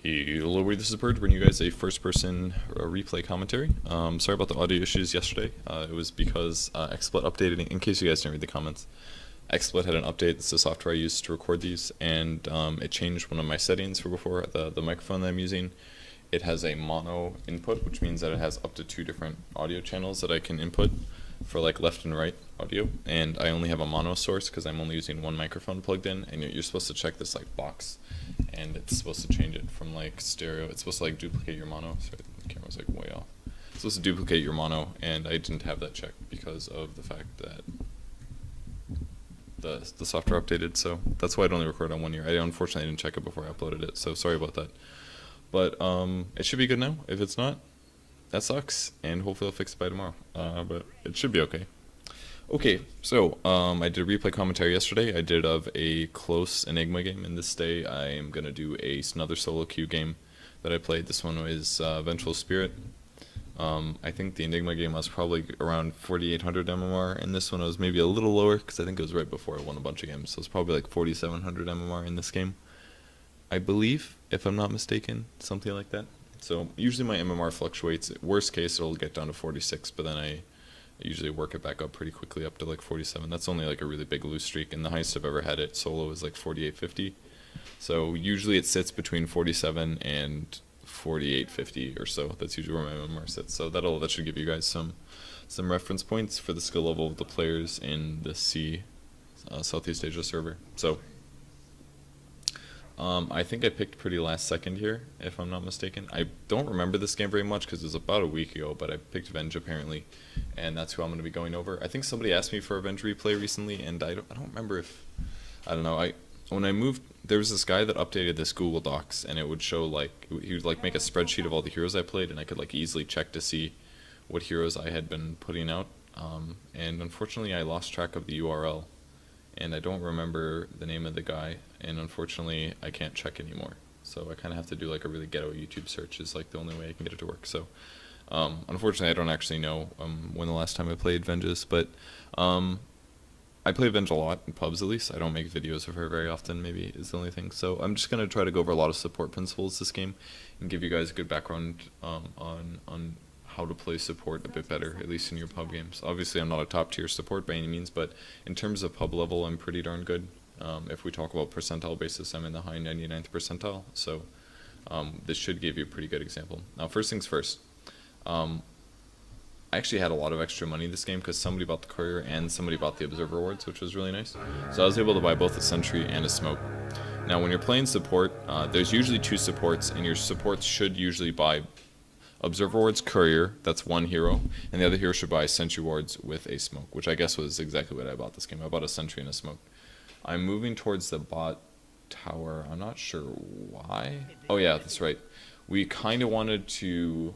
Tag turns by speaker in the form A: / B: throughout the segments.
A: Hello, this is Purge, bringing you guys a first-person replay commentary. Sorry about the audio issues yesterday. It was because XSplit updated, in case you guys didn't read the comments, XSplit had an update. It's the software I use to record these, and it changed one of my settings for before, the microphone that I'm using. It has a mono input, which means that it has up to 2 different audio channels that I can input for like left and right audio, and I only have a mono source because I'm only using one microphone plugged in, and you're supposed to check this like box, and it's supposed to change it from like stereo. It's supposed to like duplicate your mono. Sorry, the camera's like way off. It's supposed to duplicate your mono, and I didn't have that checked because of the fact that the software updated, so that's why I'd only record on one ear. I unfortunately didn't check it before I uploaded it, so sorry about that. But it should be good now. If it's not, that sucks, and hopefully I'll fix it by tomorrow. But it should be okay. Okay, so I did a replay commentary yesterday. I did of a close Enigma game, and this day I am going to do another solo queue game that I played. This one was Vengeful Spirit. I think the Enigma game was probably around 4,800 MMR, and this one was maybe a little lower, because I think it was right before I won a bunch of games, so it's probably like 4,700 MMR in this game, I believe, if I'm not mistaken, something like that. So usually my MMR fluctuates. Worst case, it'll get down to 46, but then I usually work it back up pretty quickly up to like 47. That's only like a really big lose streak, and the highest I've ever had it solo is like 4850. So usually it sits between 47 and 4850 or so. That's usually where my MMR sits. So that should give you guys some reference points for the skill level of the players in the Southeast Asia server. So I think I picked pretty last second here, if I'm not mistaken. I don't remember this game very much because it was about a week ago, but I picked Venge apparently, and that's who I'm going to be going over. I think somebody asked me for a Venge replay recently, and I don't remember if, I don't know, when I moved, there was this guy that updated this Google Docs, and it would show like, he would like make a spreadsheet of all the heroes I played, and I could like easily check to see what heroes I had been putting out, and unfortunately I lost track of the URL. And I don't remember the name of the guy, and unfortunately I can't check anymore. So I kind of have to do like a really ghetto YouTube search is like the only way I can get it to work. So unfortunately I don't actually know when the last time I played Venge's, but I play Venge a lot, in pubs at least. I don't make videos of her very often, maybe is the only thing. So I'm just going to try to go over a lot of support principles this game and give you guys a good background on how to play support a bit better, at least in your pub games. Obviously, I'm not a top tier support by any means, but in terms of pub level, I'm pretty darn good. If we talk about percentile basis, I'm in the high 99th percentile, so this should give you a pretty good example. Now, first things first, I actually had a lot of extra money this game because somebody bought the courier and somebody bought the observer wards, which was really nice. So I was able to buy both a sentry and a smoke. Now, when you're playing support, there's usually 2 supports, and your supports should usually buy Observer Ward's Courier, that's one hero, and the other hero should buy Sentry Wards with a Smoke, which I guess was exactly what I bought this game. I bought a Sentry and a Smoke. I'm moving towards the bot tower. I'm not sure why. Oh yeah, that's right. We kind of wanted to...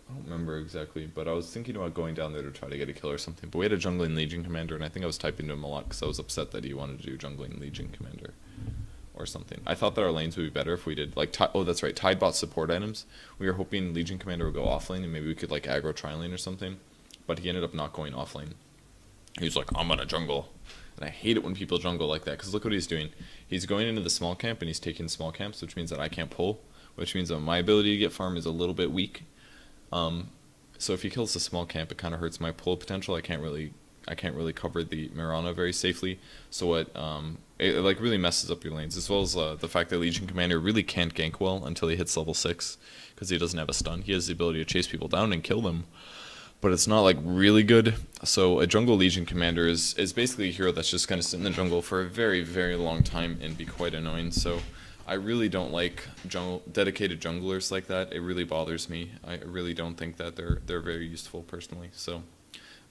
A: I don't remember exactly, but I was thinking about going down there to try to get a kill or something. But we had a Jungling Legion Commander, and I think I was typing to him a lot because I was upset that he wanted to do Jungling Legion Commander or something. I thought that our lanes would be better if we did, like, oh, that's right, Tide bought support items. We were hoping Legion Commander would go offlane, and maybe we could, like, aggro tri-lane or something, but he ended up not going offlane. He was like, I'm gonna jungle. And I hate it when people jungle like that, because look what he's doing. He's going into the small camp, and he's taking small camps, which means that I can't pull, which means that my ability to get farm is a little bit weak. So if he kills the small camp, it kind of hurts my pull potential. I can't really cover the Mirana very safely, so it like really messes up your lanes, as well as the fact that Legion Commander really can't gank well until he hits level 6, because he doesn't have a stun. He has the ability to chase people down and kill them, but it's not like really good. So a jungle Legion Commander is basically a hero that's just going to sit in the jungle for a very, very long time and be quite annoying. So I really don't like dedicated junglers like that. It really bothers me. I really don't think that they're very useful personally. So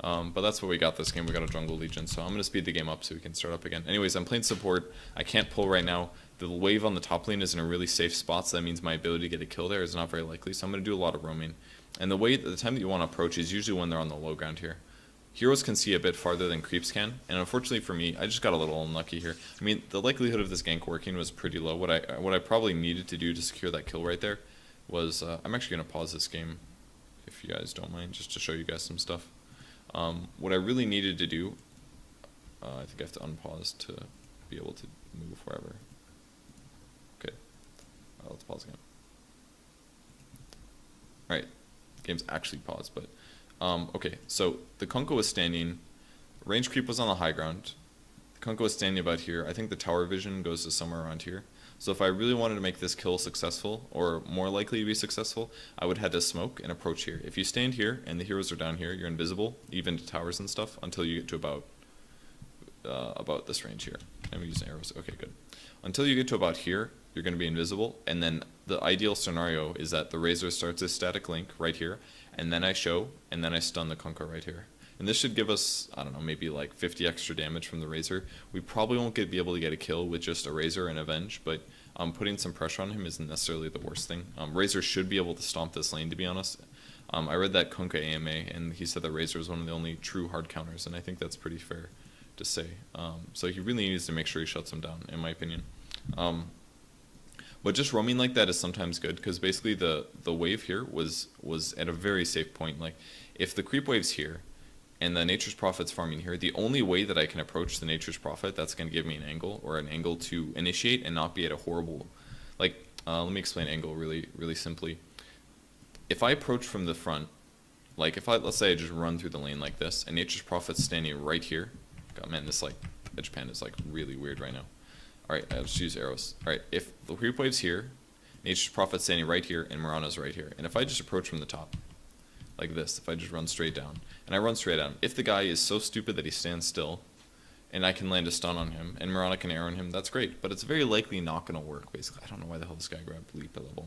A: but that's what we got this game. We got a jungle Legion, so I'm going to speed the game up so we can start up again. Anyways, I'm playing support. I can't pull right now. The wave on the top lane is in a really safe spot, so that means my ability to get a kill there is not very likely, so I'm going to do a lot of roaming. And the time that you want to approach is usually when they're on the low ground here. Heroes can see a bit farther than creeps can, and unfortunately for me, I just got a little unlucky here. I mean, the likelihood of this gank working was pretty low. What I probably needed to do to secure that kill right there was, I'm actually going to pause this game, if you guys don't mind, just to show you guys some stuff. What I really needed to do, I think I have to unpause to be able to move wherever. Let's pause again. Alright, game's actually paused, but okay, so the Kunkka was standing, range creep was on the high ground, the Kunkka was standing about here. I think the tower vision goes to somewhere around here. So if I really wanted to make this kill successful, or more likely to be successful, I would have to smoke and approach here. If you stand here and the heroes are down here, you're invisible, even to towers and stuff, until you get to about this range here. I'm using arrows. Okay, good. Until you get to about here, you're going to be invisible, and then the ideal scenario is that the Razor starts a static link right here, and then I show, and then I stun the Kunkka right here. And this should give us, I don't know, maybe like 50 extra damage from the Razor. We probably won't be able to get a kill with just a Razor and Avenge, but putting some pressure on him isn't necessarily the worst thing. Razor should be able to stomp this lane, to be honest. I read that Kunkka AMA, and he said that Razor is one of the only true hard counters, and I think that's pretty fair to say. So he really needs to make sure he shuts him down, in my opinion. But just roaming like that is sometimes good, because basically the wave here was at a very safe point. Like, if the creep wave's here, and the Nature's Prophet's farming here, the only way that I can approach the Nature's Prophet that's going to give me an angle, or an angle to initiate and not be at a horrible, like, let me explain angle really simply. If I approach from the front, like let's say I just run through the lane like this, and Nature's Prophet's standing right here. God, man, this like edge pan is like really weird right now. Alright, I'll just use arrows. Alright, if the creep wave's here, Nature's Prophet's standing right here, and Mirana's right here. And if I just approach from the top, like this, if I just run straight down, and I run straight at him, if the guy is so stupid that he stands still, and I can land a stun on him, and Mirana can arrow on him, that's great. But it's very likely not going to work, basically. I don't know why the hell this guy grabbed Leap at level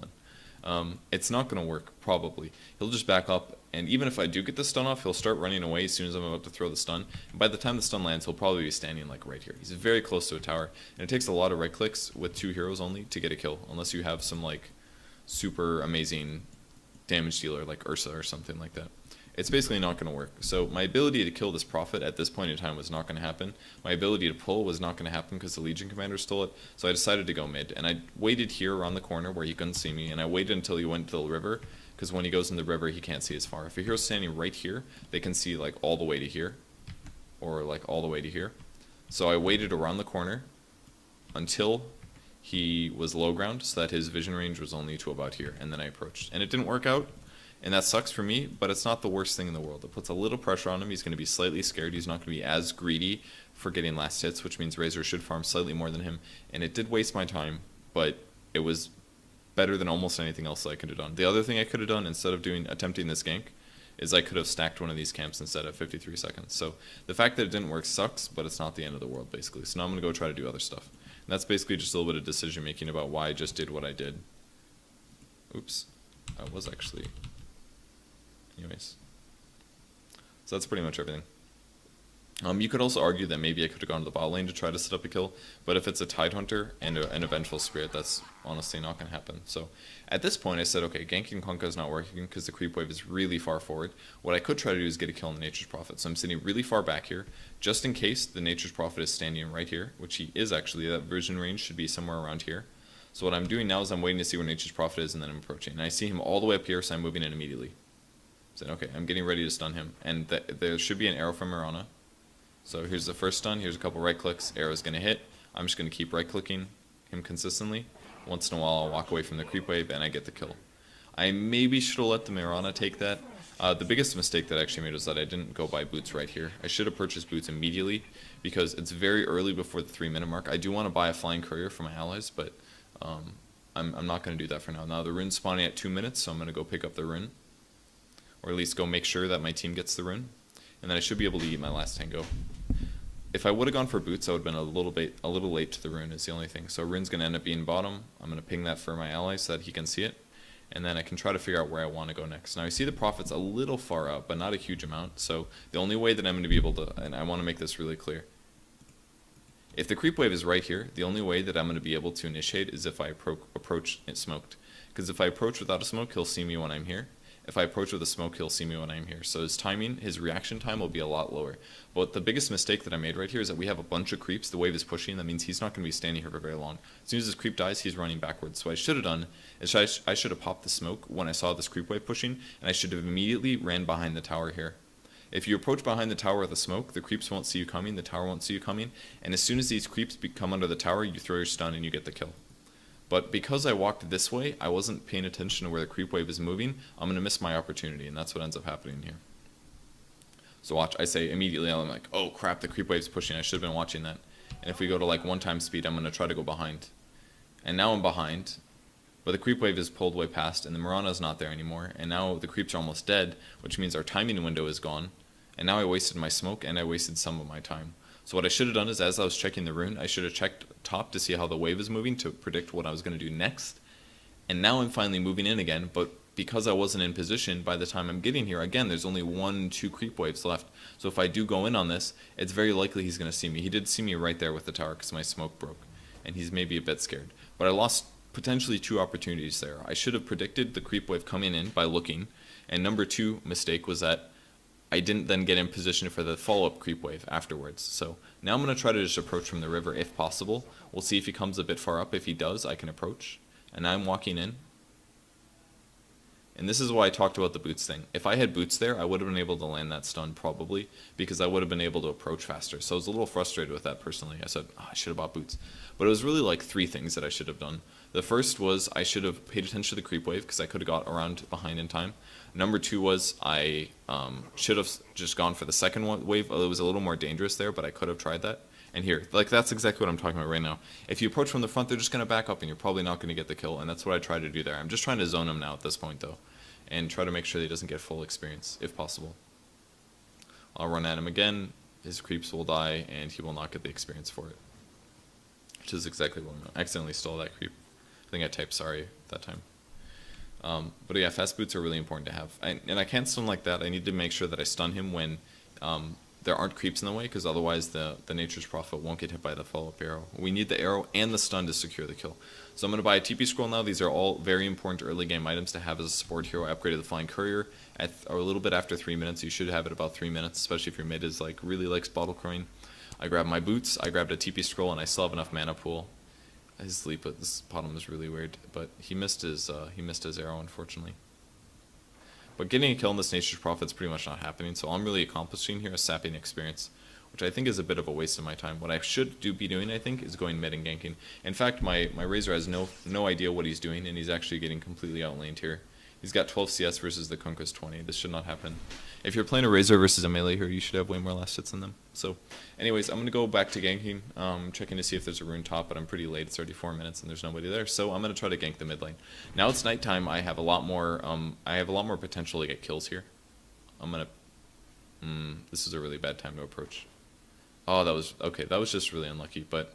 A: 1. It's not going to work, probably. He'll just back up, and even if I do get the stun off, he'll start running away as soon as I'm about to throw the stun. And by the time the stun lands, he'll probably be standing like right here. He's very close to a tower, and it takes a lot of right clicks with 2 heroes only to get a kill, unless you have some like super amazing damage dealer like Ursa or something like that. It's basically not going to work. So my ability to kill this Prophet at this point in time was not going to happen. My ability to pull was not going to happen because the Legion Commander stole it. So I decided to go mid, and I waited here around the corner where he couldn't see me, and I waited until he went to the river, because when he goes in the river he can't see as far. If a hero's standing right here, they can see like all the way to here, or like all the way to here. So I waited around the corner until he was low ground, so that his vision range was only to about here, and then I approached. And it didn't work out. And that sucks for me, but it's not the worst thing in the world. It puts a little pressure on him. He's going to be slightly scared. He's not going to be as greedy for getting last hits, which means Razor should farm slightly more than him. And it did waste my time, but it was better than almost anything else that I could have done. The other thing I could have done instead of attempting this gank is I could have stacked one of these camps instead at 53 seconds. So the fact that it didn't work sucks, but it's not the end of the world, basically. So now I'm going to go try to do other stuff. And that's basically just a little bit of decision making about why I just did what I did. Oops. I was actually... Anyways, so that's pretty much everything. You could also argue that maybe I could have gone to the bot lane to try to set up a kill, but if it's a Tidehunter and a Vengeful Spirit, that's honestly not going to happen. So at this point I said, okay, ganking Kunkka is not working because the creep wave is really far forward. What I could try to do is get a kill on the Nature's Prophet. So I'm sitting really far back here, just in case the Nature's Prophet is standing right here, which he is actually. That vision range should be somewhere around here. So what I'm doing now is I'm waiting to see where Nature's Prophet is, and then I'm approaching. And I see him all the way up here, so I'm moving in immediately. So okay, I'm getting ready to stun him, and there should be an arrow from Mirana. So here's the first stun, here's a couple right clicks, arrow's going to hit. I'm just going to keep right clicking him consistently. Once in a while I'll walk away from the creep wave and I get the kill. I maybe should have let the Mirana take that. The biggest mistake that I actually made was that I didn't go buy boots right here. I should have purchased boots immediately because it's very early before the 3-minute mark. I do want to buy a flying courier for my allies, but I'm not going to do that for now. Now the rune's spawning at 2 minutes, so I'm going to go pick up the rune. Or at least go make sure that my team gets the rune. And then I should be able to eat my last tango. If I would have gone for boots, I would have been a little late to the rune is the only thing. So rune's going to end up being bottom. I'm going to ping that for my ally so that he can see it. And then I can try to figure out where I want to go next. Now I see the Prophet's a little far out, but not a huge amount. So the only way that I'm going to be able to, and I want to make this really clear. If the creep wave is right here, the only way that I'm going to be able to initiate is if I approach it smoked. Because if I approach without a smoke, he'll see me when I'm here. If I approach with a smoke, he'll see me when I'm here. So his timing, his reaction time will be a lot lower. But the biggest mistake that I made right here is that we have a bunch of creeps. The wave is pushing. That means he's not going to be standing here for very long. As soon as this creep dies, he's running backwards. So what I should have done is I should have popped the smoke when I saw this creep wave pushing, and I should have immediately ran behind the tower here. If you approach behind the tower with a smoke, the creeps won't see you coming, the tower won't see you coming, and as soon as these creeps come under the tower, you throw your stun and you get the kill. But because I walked this way, I wasn't paying attention to where the creep wave is moving. I'm going to miss my opportunity, and that's what ends up happening here. So watch, I say immediately, I'm like, oh crap, the creep wave's pushing. I should have been watching that. And if we go to like 1x speed, I'm going to try to go behind. And now I'm behind, but the creep wave is pulled way past, and the Mirana's not there anymore. And now the creeps are almost dead, which means our timing window is gone. And now I wasted my smoke, and I wasted some of my time. So what I should have done is, as I was checking the rune, I should have checked top to see how the wave is moving to predict what I was going to do next. And now I'm finally moving in again, but because I wasn't in position by the time I'm getting here, again, there's only 1-2 creep waves left. So if I do go in on this, it's very likely he's going to see me. He did see me right there with the tower because my smoke broke, and he's maybe a bit scared. But I lost potentially 2 opportunities there. I should have predicted the creep wave coming in by looking, and number 2 mistake was that I didn't then get in position for the follow-up creep wave afterwards. So now I'm going to try to just approach from the river if possible. We'll see if he comes a bit far up. If he does, I can approach. And I'm walking in. And this is why I talked about the boots thing. If I had boots there, I would have been able to land that stun probably, because I would have been able to approach faster. So I was a little frustrated with that personally. I said, oh, I should have bought boots. But it was really like 3 things that I should have done. The first was I should have paid attention to the creep wave because I could have got around behind in time. Number 2 was I should have just gone for the second wave. It was a little more dangerous there, but I could have tried that. And here, like that's exactly what I'm talking about right now. If you approach from the front, they're just going to back up and you're probably not going to get the kill. And that's what I try to do there. I'm just trying to zone him now at this point though, and try to make sure that he doesn't get full experience if possible. I'll run at him again. His creeps will die and he will not get the experience for it. Which is exactly what I'm doing. I accidentally stole that creep. I think I typed sorry at that time. But yeah, fast boots are really important to have. And I can't stun like that. I need to make sure that I stun him when there aren't creeps in the way, because otherwise the Nature's Prophet won't get hit by the follow-up arrow. We need the arrow and the stun to secure the kill. So I'm going to buy a TP scroll now. These are all very important early game items to have as a support hero. I upgraded the Flying Courier at a little bit after 3 minutes. You should have it about 3 minutes, especially if your mid is like really likes bottle crowing. I grabbed my boots, I grabbed a TP scroll, and I still have enough mana pool. His sleep at this bottom is really weird, but he missed his arrow, unfortunately. But getting a kill in this Nature's Prophet is pretty much not happening, so all I'm really accomplishing here is sapping experience, which I think is a bit of a waste of my time. What I should be doing, I think, is going mid and ganking. In fact, my Razor has no idea what he's doing, and he's actually getting completely outlaned here. He's got 12 CS versus the Kunkka's 20. This should not happen. If you're playing a Razor versus a melee hero, you should have way more last hits than them. So, anyways, I'm going to go back to ganking, checking to see if there's a rune top, but I'm pretty late. It's already 4 minutes and there's nobody there. So I'm going to try to gank the mid lane. Now it's nighttime. I have a lot more potential to get kills here. I'm going to... this is a really bad time to approach. Oh, that was just really unlucky, but...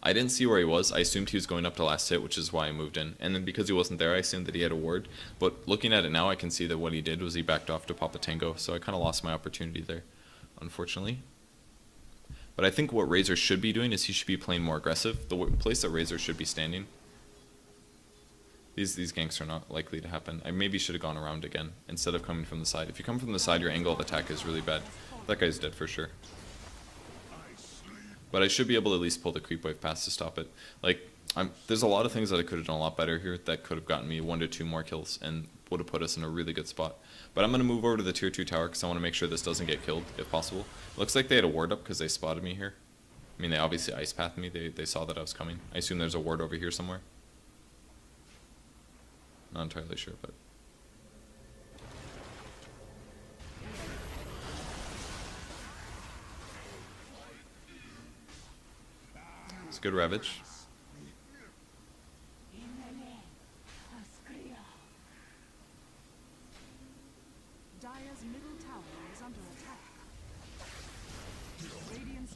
A: I didn't see where he was. I assumed he was going up to last hit, which is why I moved in. And then because he wasn't there, I assumed that he had a ward. But looking at it now, I can see that what he did was he backed off to pop a tango. So I kind of lost my opportunity there, unfortunately. But I think what Razor should be doing is he should be playing more aggressive. The place that Razor should be standing. These ganks are not likely to happen. I maybe should have gone around again instead of coming from the side. If you come from the side, your angle of attack is really bad. That guy's dead for sure. But I should be able to at least pull the creep wave past to stop it. Like, there's a lot of things that I could have done a lot better here that could have gotten me 1 to 2 more kills and would have put us in a really good spot. But I'm going to move over to the tier 2 tower because I want to make sure this doesn't get killed if possible. Looks like they had a ward up because they spotted me here. I mean, they obviously ice pathed me. They saw that I was coming. I assume there's a ward over here somewhere. Not entirely sure, but... It's good Ravage.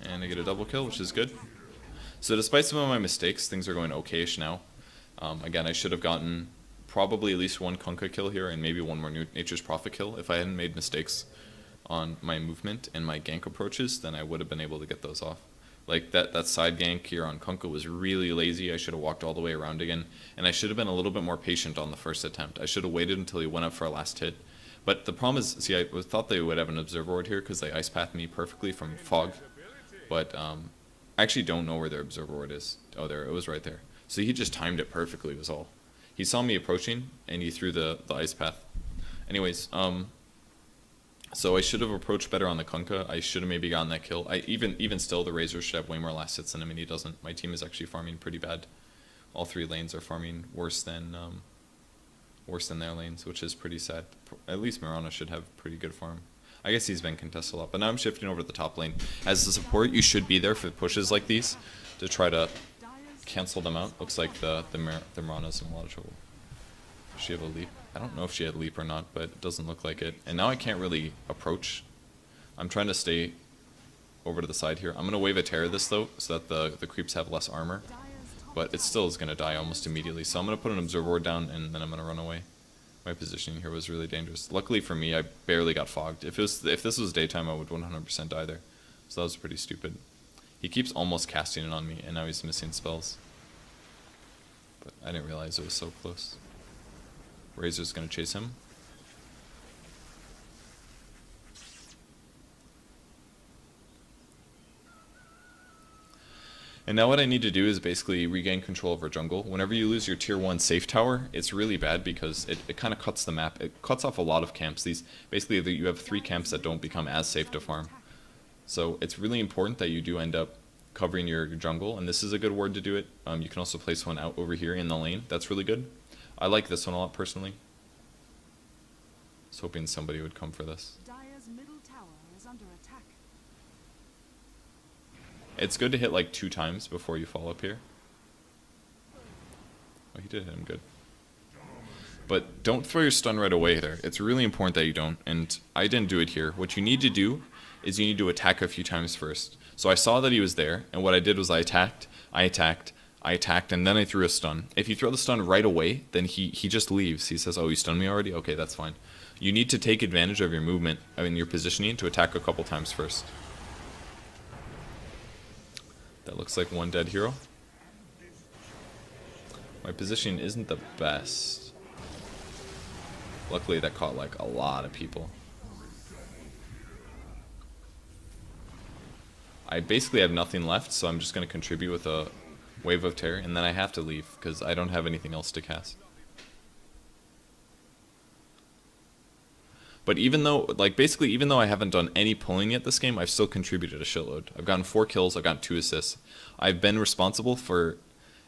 A: And I get a double kill, which is good. So despite some of my mistakes, things are going okay-ish now. Again, I should have gotten probably at least 1 Kunkka kill here and maybe 1 more Nature's Prophet kill. If I hadn't made mistakes on my movement and my gank approaches, then I would have been able to get those off. Like that side gank here on Kunkka was really lazy. I should have walked all the way around again. And I should have been a little bit more patient on the first attempt. I should have waited until he went up for a last hit. But the problem is, see, I thought they would have an Observer Ward here because they ice pathed me perfectly from Fog. But I actually don't know where their Observer Ward is. Oh, there, it was right there. So he just timed it perfectly was all. He saw me approaching and he threw the ice path. Anyways, So I should have approached better on the Kunkka. I should have maybe gotten that kill. Even still, the Razor should have way more last hits than him, and he doesn't. My team is actually farming pretty bad. All 3 lanes are farming worse than their lanes, which is pretty sad. At least Mirana should have pretty good farm. I guess he's been contested a lot, but now I'm shifting over to the top lane. As a support, you should be there for pushes like these to try to cancel them out. Looks like the Mirana's in a lot of trouble. Does she have a leap? I don't know if she had leap or not, but it doesn't look like it. And now I can't really approach. I'm trying to stay over to the side here. I'm going to wave a Terror this though, so that the creeps have less armor. But it still is going to die almost immediately. So I'm going to put an Observer Ward down, and then I'm going to run away. My positioning here was really dangerous. Luckily for me, I barely got fogged. If this was daytime, I would 100% die there. So that was pretty stupid. He keeps almost casting it on me, and now he's missing spells. But I didn't realize it was so close. Razor's going to chase him. And now what I need to do is basically regain control over jungle. Whenever you lose your tier 1 safe tower, it's really bad because it kind of cuts the map. It cuts off a lot of camps. Basically, you have 3 camps that don't become as safe to farm. So it's really important that you do end up covering your jungle, and this is a good ward to do it. You can also place one out over here in the lane. That's really good. I like this one a lot personally. I was hoping somebody would come for this.
B: Dire's middle tower is under attack.
A: It's good to hit like 2 times before you fall up here. Oh, he did hit him good. But don't throw your stun right away there. It's really important that you don't, and I didn't do it here. What you need to do is you need to attack a few times first. So I saw that he was there, and what I did was I attacked, and then I threw a stun. If you throw the stun right away, then he just leaves. He says, oh, you stunned me already? Okay, that's fine. You need to take advantage of your movement, your positioning, to attack a couple times first. That looks like one dead hero. My positioning isn't the best. Luckily that caught like a lot of people. I basically have nothing left, so I'm just going to contribute with a Wave of Terror, and then I have to leave because I don't have anything else to cast. But even though, even though I haven't done any pulling yet this game, I've still contributed a shitload. I've gotten 4 kills, I've gotten 2 assists. I've been responsible for,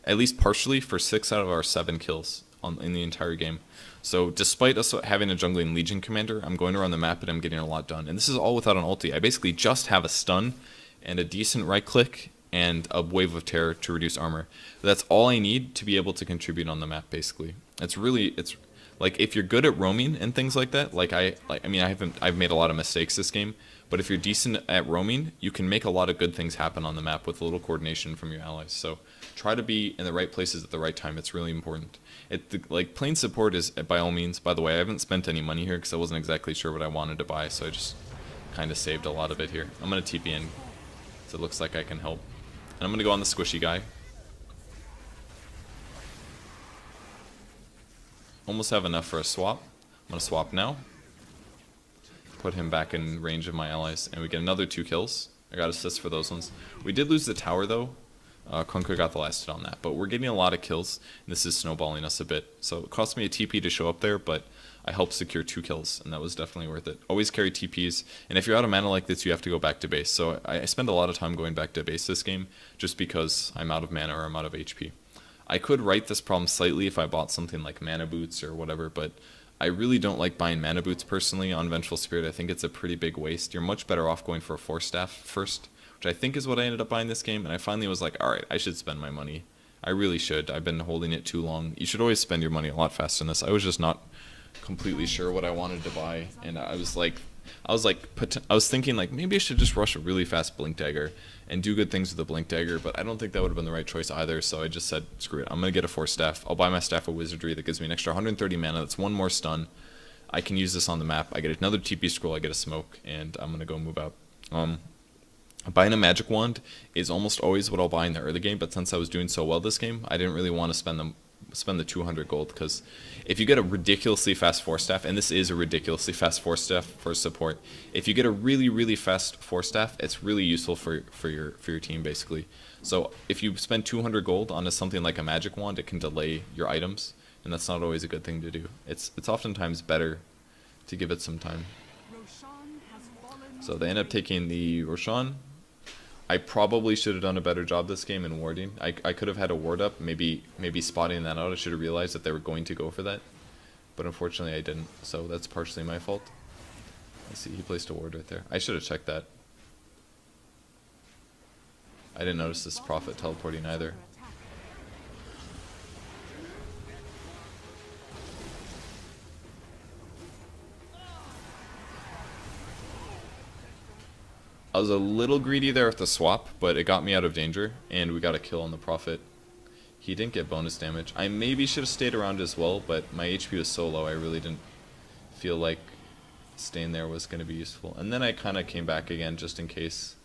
A: at least partially, for 6 out of our 7 kills in the entire game. So despite us having a jungling Legion commander, I'm going around the map and I'm getting a lot done. And this is all without an ulti. I basically just have a stun and a decent right click and a Wave of Terror to reduce armor. That's all I need to be able to contribute on the map, basically. It's like, if you're good at roaming and things like that, I've made a lot of mistakes this game, but if you're decent at roaming, you can make a lot of good things happen on the map with a little coordination from your allies. So try to be in the right places at the right time. It's really important. Playing support is, by all means, by the way, I haven't spent any money here because I wasn't exactly sure what I wanted to buy, so I just kind of saved a lot of it here. I'm going to TP in, so it looks like I can help. And I'm going to go on the squishy guy. Almost have enough for a swap. I'm going to swap now. Put him back in range of my allies, and we get another 2 kills. I got assists for those ones. We did lose the tower though. Kunkka got the last hit on that, but we're getting a lot of kills, and this is snowballing us a bit. So it cost me a TP to show up there, but I helped secure 2 kills, and that was definitely worth it. Always carry TPs, and if you're out of mana like this, you have to go back to base. So I spend a lot of time going back to base this game, just because I'm out of mana or I'm out of HP. I could right this problem slightly if I bought something like mana boots or whatever, but I really don't like buying mana boots personally on Vengeful Spirit. I think it's a pretty big waste. You're much better off going for a Force Staff first, which I think is what I ended up buying this game, and I finally was like, alright, I should spend my money. I really should. I've been holding it too long. You should always spend your money a lot faster than this. I was just not completely sure what I wanted to buy, and I was thinking like maybe I should just rush a really fast Blink Dagger and do good things with the Blink Dagger, but I don't think that would have been the right choice either, so I just said, screw it, I'm going to get a Force Staff. I'll buy my Staff of Wizardry that gives me an extra 130 mana, that's 1 more stun. I can use this on the map, I get another TP scroll, I get a smoke, and I'm going to go move out. Buying a Magic Wand is almost always what I'll buy in the early game, but since I was doing so well this game, I didn't really want to spend the 200 gold, because if you get a ridiculously fast Force Staff, and this is a ridiculously fast Force Staff for support, if you get a really fast Force Staff, it's really useful for your team basically. So if you spend 200 gold onto something like a Magic Wand, it can delay your items, and that's not always a good thing to do. It's oftentimes better to give it some time.
B: Roshan
A: So they end up taking the Roshan. I probably should have done a better job this game in warding. I could have had a ward up, maybe spotting that out. I should have realized that they were going to go for that. But unfortunately I didn't, so that's partially my fault. Let's see, he placed a ward right there. I should have checked that. I didn't notice this Prophet teleporting either. I was a little greedy there with the swap, but it got me out of danger, and we got a kill on the Prophet. He didn't get bonus damage. I maybe should have stayed around as well, but my HP was so low I really didn't feel like staying there was going to be useful. And then I kind of came back again just in case.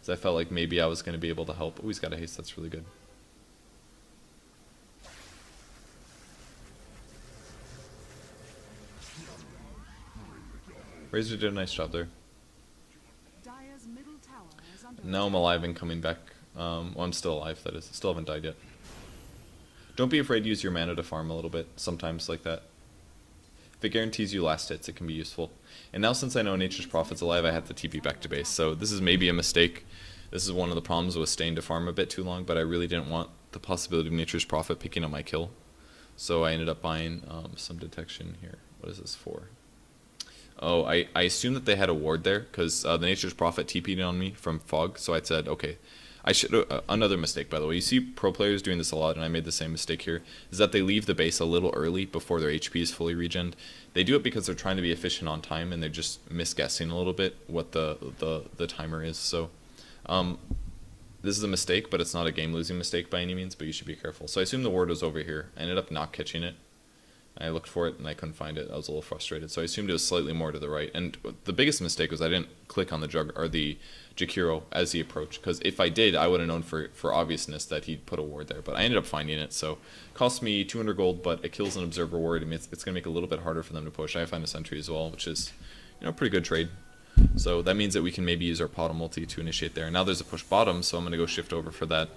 A: So I felt like maybe I was going to be able to help. Oh, he's got a haste, that's really good. Razor did a nice job there. Now I'm alive and coming back. Well, I'm still alive, that is. Still haven't died yet. Don't be afraid to use your mana to farm a little bit, sometimes like that. If it guarantees you last hits, it can be useful. And now since I know Nature's Prophet's alive, I have to TP back to base. So this is maybe a mistake. This is one of the problems with staying to farm a bit too long, but I really didn't want the possibility of Nature's Prophet picking up my kill. So I ended up buying some detection here. What is this for? Oh, I assumed that they had a ward there, because the Nature's Prophet TP'd on me from Fog, so I said, okay. I should another mistake, by the way. You see pro players doing this a lot, and I made the same mistake here, is that they leave the base a little early before their HP is fully regened. They do it because they're trying to be efficient on time, and they're just misguessing a little bit what the timer is. So this is a mistake, but it's not a game-losing mistake by any means, but you should be careful. So I assumed the ward was over here. I ended up not catching it. I looked for it and I couldn't find it. I was a little frustrated, so I assumed it was slightly more to the right. And the biggest mistake was I didn't click on the Jakiro as he approached, because if I did, I would have known for obviousness that he'd put a ward there. But I ended up finding it, so it cost me 200 gold, but it kills an observer ward. I mean, it's going to make it a little bit harder for them to push. I find a sentry as well, which is, you know, a pretty good trade. So that means that we can maybe use our pot of multi to initiate there. Now there's a push bottom, so I'm going to go shift over for that.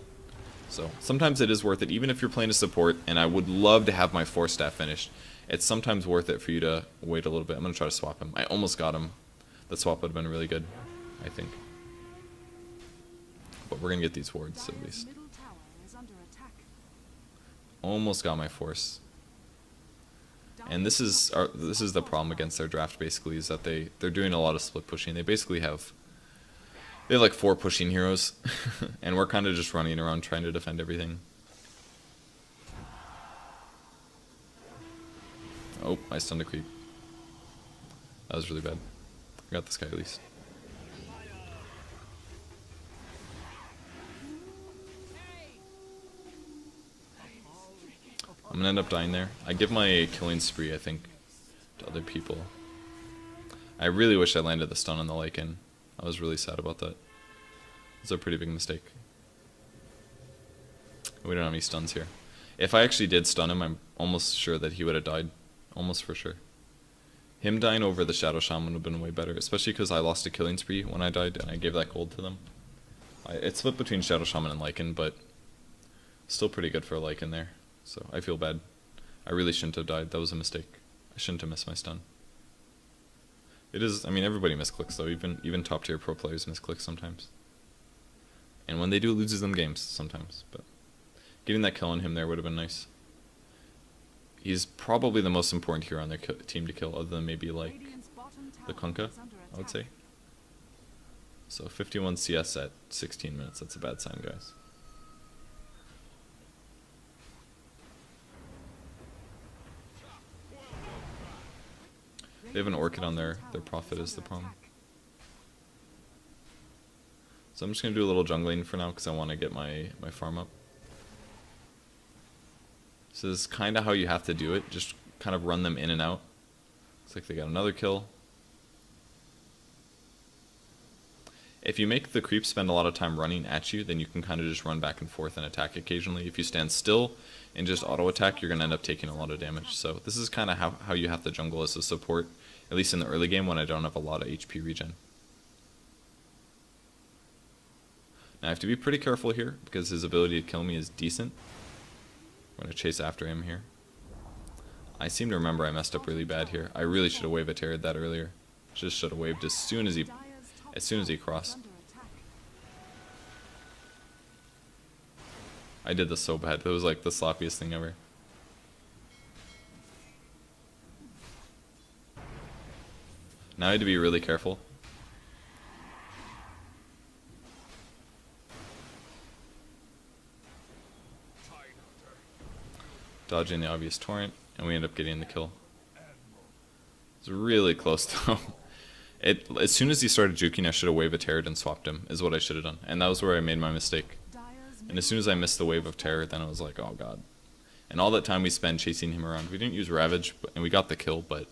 A: So sometimes it is worth it, even if you're playing a support, and I would love to have my 4 staff finished. It's sometimes worth it for you to wait a little bit. I'm going to try to swap him. I almost got him. That swap would have been really good, I think. But we're going to get these wards at least. Almost got my force. And this is the problem against their draft, basically, is that they're doing a lot of split pushing. They basically have like 4 pushing heroes, and we're kind of just running around trying to defend everything. Oh, I stunned a creep. That was really bad. I got this guy at least. I'm gonna end up dying there. I give my killing spree, I think, to other people. I really wish I landed the stun on the Lycan. I was really sad about that. It's a pretty big mistake. We don't have any stuns here. If I actually did stun him, I'm almost sure that he would have died. Almost for sure. Him dying over the Shadow Shaman would have been way better, especially because I lost a killing spree when I died and I gave that gold to them. It split between Shadow Shaman and Lycan, but still pretty good for a Lycan there. So I feel bad. I really shouldn't have died. That was a mistake. I shouldn't have missed my stun. It is, I mean, everybody misclicks though. Even top tier pro players misclick sometimes. And when they do, it loses them games sometimes. But getting that kill on him there would have been nice. He's probably the most important hero on their team to kill, other than maybe like the Kunkka, I would say. So 51 CS at 16 minutes. That's a bad sign, guys. They have an Orchid on their Prophet is the problem. So I'm just going to do a little jungling for now because I want to get my farm up. So this is kind of how you have to do it. Just kind of run them in and out. Looks like they got another kill. If you make the creep spend a lot of time running at you, then you can kind of just run back and forth and attack occasionally. If you stand still and just auto attack, you're going to end up taking a lot of damage. So this is kind of how you have to jungle as a support, at least in the early game when I don't have a lot of HP regen. Now I have to be pretty careful here because his ability to kill me is decent. I'm going to chase after him here. I seem to remember I messed up really bad here. I really should have wave attacked that earlier. Just should have waved as soon as he crossed. I did this so bad. It was like the sloppiest thing ever. Now I had to be really careful. Dodging the obvious torrent, and we end up getting the kill. It's really close though. As soon as he started juking, I should have wave of terror and swapped him, is what I should have done. And that was where I made my mistake. And as soon as I missed the wave of terror, then I was like, oh god. And all that time we spent chasing him around. We didn't use Ravage, and we got the kill, but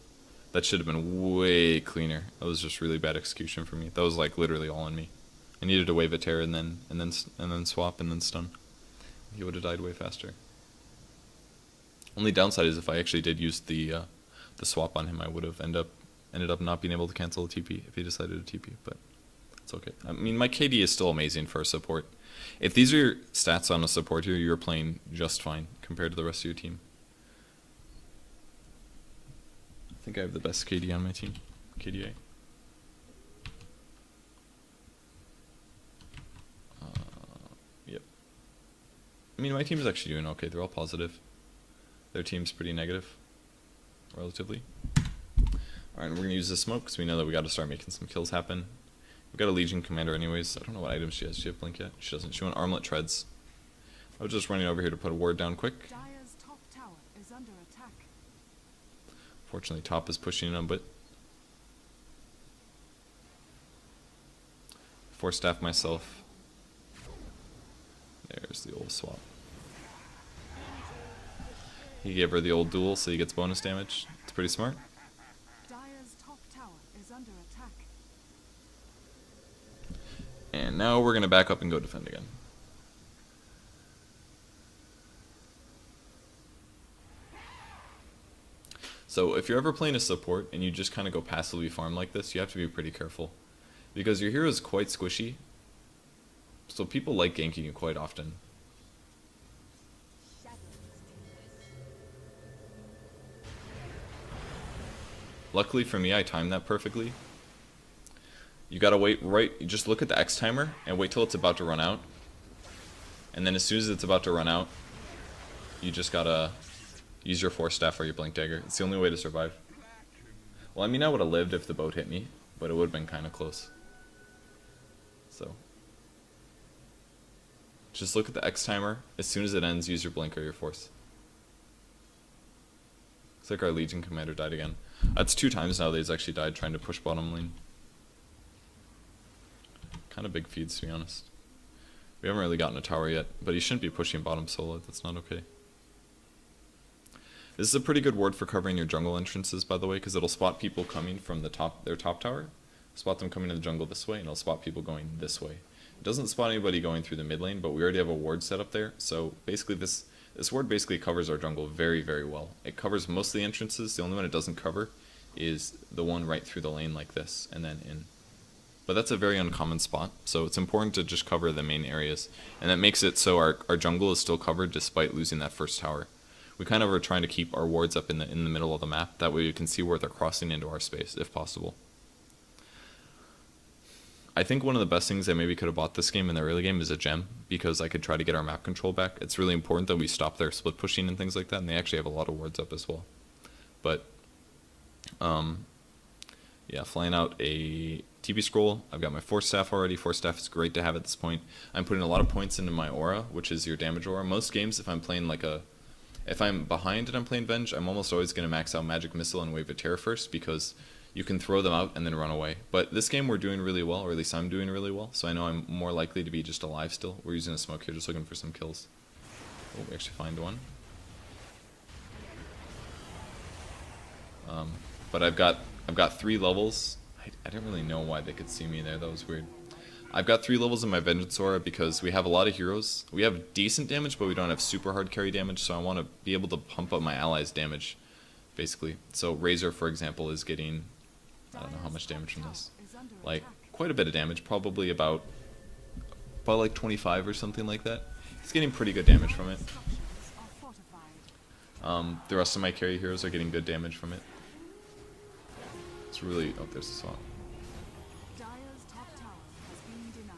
A: that should have been way cleaner. That was just really bad execution for me. That was like literally all on me. I needed a wave of terror and then swap and then stun. He would have died way faster. Only downside is if I actually did use the swap on him, I would have ended up not being able to cancel a TP if he decided to TP, but it's okay. I mean, my KD is still amazing for a support. If these are your stats on a support here, you're playing just fine compared to the rest of your team. I think I have the best KD on my team, KDA. Yep. I mean, my team is actually doing okay. They're all positive. Their team's pretty negative, relatively. Alright, we're going to use the smoke because we know that we got to start making some kills happen. We've got a Legion Commander anyways. I don't know what items she has. Does she have Blink yet? She doesn't. She went Armlet Treads. I was just running over here to put a ward down quick.
B: Dire's top tower is under attack.
A: Fortunately, top is pushing in a bit. Force staff myself. There's the old swap. He gave her the old duel, so he gets bonus damage. It's pretty smart.
B: Dire's top tower is under attack.
A: And now we're going to back up and go defend again. So if you're ever playing a support and you just kind of go passively farm like this, you have to be pretty careful. Because your hero is quite squishy. So people like ganking you quite often. Luckily for me, I timed that perfectly. You gotta wait you just look at the X timer and wait till it's about to run out. And then as soon as it's about to run out, you just gotta use your Force Staff or your Blink Dagger. It's the only way to survive. Well, I mean, I would have lived if the boat hit me, but it would have been kind of close. So, just look at the X timer. As soon as it ends, use your Blink or your Force. Looks like our Legion Commander died again. That's 2 times now that he's actually died trying to push bottom lane. Kind of big feeds, to be honest. We haven't really gotten a tower yet, but he shouldn't be pushing bottom solo. That's not okay. This is a pretty good ward for covering your jungle entrances, by the way, because it'll spot people coming from the their top tower, spot them coming in the jungle this way, and it'll spot people going this way. It doesn't spot anybody going through the mid lane, but we already have a ward set up there, so basically this ward basically covers our jungle very, very well. It covers most of the entrances. The only one it doesn't cover is the one right through the lane like this, and then in. But that's a very uncommon spot, so it's important to just cover the main areas. And that makes it so our jungle is still covered despite losing that first tower. We kind of are trying to keep our wards up in the middle of the map. That way we can see where they're crossing into our space, if possible. I think one of the best things I maybe could have bought this game in the early game is a gem, because I could try to get our map control back. It's really important that we stop their split pushing and things like that, and they actually have a lot of wards up as well. But, yeah, flying out a TP scroll. I've got my Force Staff already. Force Staff is great to have at this point. I'm putting a lot of points into my aura, which is your damage aura. Most games, if I'm playing if I'm behind and I'm playing Venge, I'm almost always going to max out Magic Missile and Wave of Terror first, because you can throw them out and then run away. But this game we're doing really well, or at least I'm doing really well, so I know I'm more likely to be just alive still. We're using a smoke here, just looking for some kills. Oh, we actually find one. But I've got 3 levels. I didn't really know why they could see me there. That was weird. I've got 3 levels in my Vengeance Aura because we have a lot of heroes. We have decent damage, but we don't have super hard carry damage, so I want to be able to pump up my allies' damage, basically. So Razor, for example, is getting, I don't know how much damage from this. Like, quite a bit of damage, probably about like 25 or something like that. He's getting pretty good damage from it. The rest of my carry heroes are getting good damage from it. It's really... Oh, there's a swap.
B: Dire's top tower has been denied.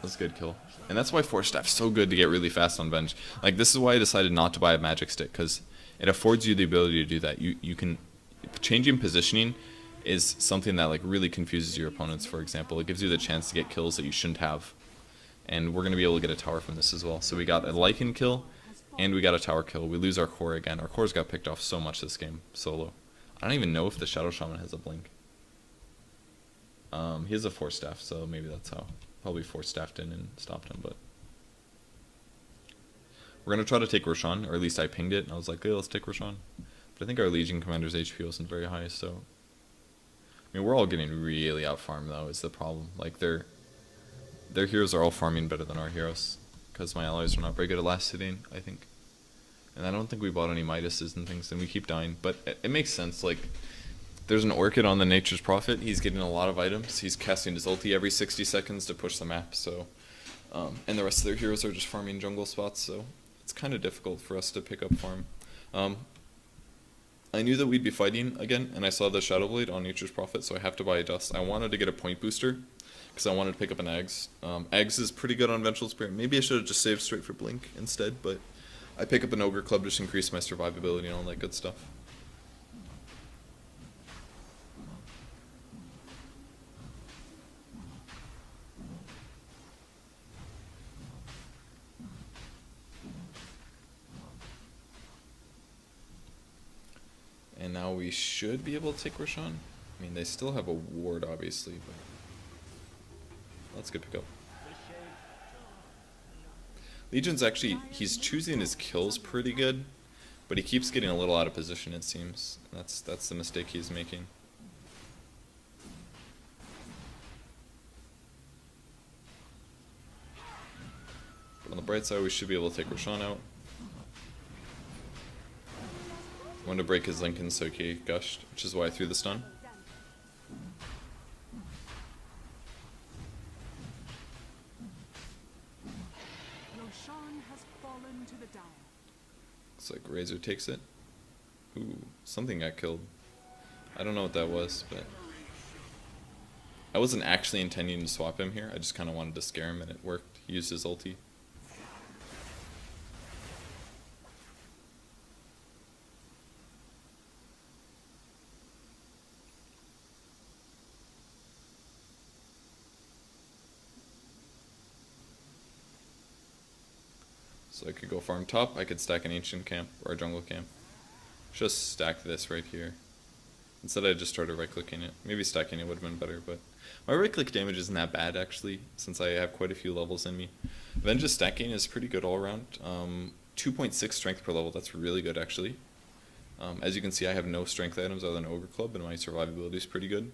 A: That's a good kill. And that's why Force Staff's so good to get really fast on Venge. Like, this is why I decided not to buy a magic stick, because it affords you the ability to do that. You can... Changing positioning is something that, like, really confuses your opponents, for example. It gives you the chance to get kills that you shouldn't have. And we're going to be able to get a tower from this as well. So we got a Lycan kill, and we got a tower kill. We lose our core again. Our cores got picked off so much this game, solo. I don't even know if the Shadow Shaman has a blink. He has a Force Staff, so maybe that's how. Probably Force Staffed in and stopped him, but... We're going to try to take Roshan, or at least I pinged it, and I was like, hey, let's take Roshan. But I think our Legion Commander's HP wasn't very high, so... I mean, we're all getting really out-farmed, though, is the problem. Like, their heroes are all farming better than our heroes, because my allies are not very good at last hitting, I think. And I don't think we bought any Midases and things, and we keep dying. But it makes sense, like... There's an Orchid on the Nature's Prophet. He's getting a lot of items. He's casting his ulti every 60 seconds to push the map, so... and the rest of their heroes are just farming jungle spots, so... It's kind of difficult for us to pick up farm. I knew that we'd be fighting again, and I saw the Shadow Blade on Nature's Prophet, so I have to buy a Dust. I wanted to get a point booster, because I wanted to pick up an Eggs. Eggs is pretty good on Vengeful Spirit. Maybe I should have just saved straight for Blink instead, but... I pick up an Ogre Club just to increase my survivability and all that good stuff. And now we should be able to take Roshan. I mean, they still have a ward, obviously, but... Let's get pick up. Legion's actually... He's choosing his kills pretty good, but he keeps getting a little out of position, it seems. That's the mistake he's making. But on the bright side, we should be able to take Roshan out. I wanted to break his Lincoln so he gushed, which is why I threw the stun.
B: Roshan has fallen to the Dire.
A: Looks like Razor takes it. Ooh, something got killed. I don't know what that was, but... I wasn't actually intending to swap him here, I just kind of wanted to scare him and it worked. He used his ulti. So I could go farm top, I could stack an ancient camp, or a jungle camp. Just stack this right here. Instead I just started right clicking it. Maybe stacking it would have been better, but my right click damage isn't that bad actually, since I have quite a few levels in me. Then just stacking is pretty good all around. 2.6 strength per level, that's really good actually. As you can see, I have no strength items other than Ogre Club, and my survivability is pretty good.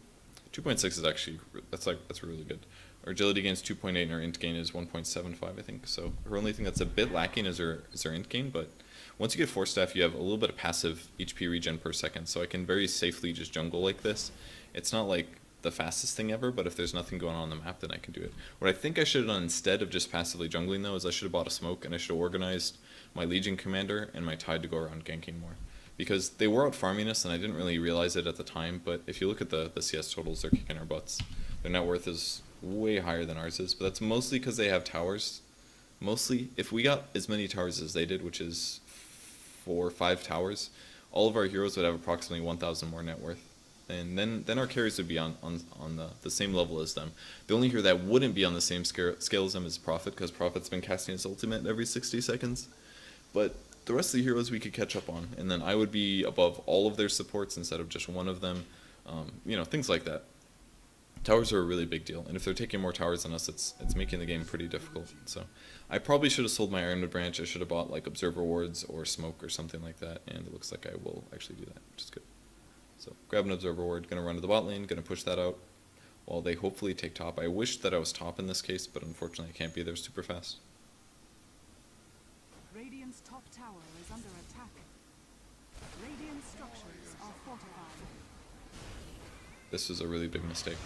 A: 2.6 is actually, that's really good. Our agility gain is 2.8 and our int gain is 1.75, I think. So her only thing that's a bit lacking is her int gain, but once you get Force Staff, you have a little bit of passive HP regen per second, so I can very safely just jungle like this. It's not like the fastest thing ever, but if there's nothing going on the map, then I can do it. What I think I should have done instead of just passively jungling though is I should have bought a smoke and I should have organized my Legion Commander and my Tide to go around ganking more. Because they were out farming us and I didn't really realize it at the time, but if you look at the CS totals, they're kicking our butts. Their net worth is way higher than ours is, but that's mostly because they have towers. Mostly, if we got as many towers as they did, which is 4 or 5 towers, all of our heroes would have approximately 1,000 more net worth. And then our carries would be on the same level as them. The only hero that wouldn't be on the same scale as them is Prophet, because Prophet's been casting his ultimate every 60 seconds. But the rest of the heroes we could catch up on, and then I would be above all of their supports instead of just one of them. You know, things like that. Towers are a really big deal, and if they're taking more towers than us, it's making the game pretty difficult. So I probably should have sold my Ironwood branch. I should have bought like Observer Wards or Smoke or something like that, and it looks like I will actually do that, which is good. So grab an Observer Ward, gonna run to the bot lane, gonna push that out while they hopefully take top. I wish that I was top in this case, but unfortunately I can't be there super fast.
B: Radiant's top tower is under attack. Radiant structures are fortified.
A: This was a really big mistake.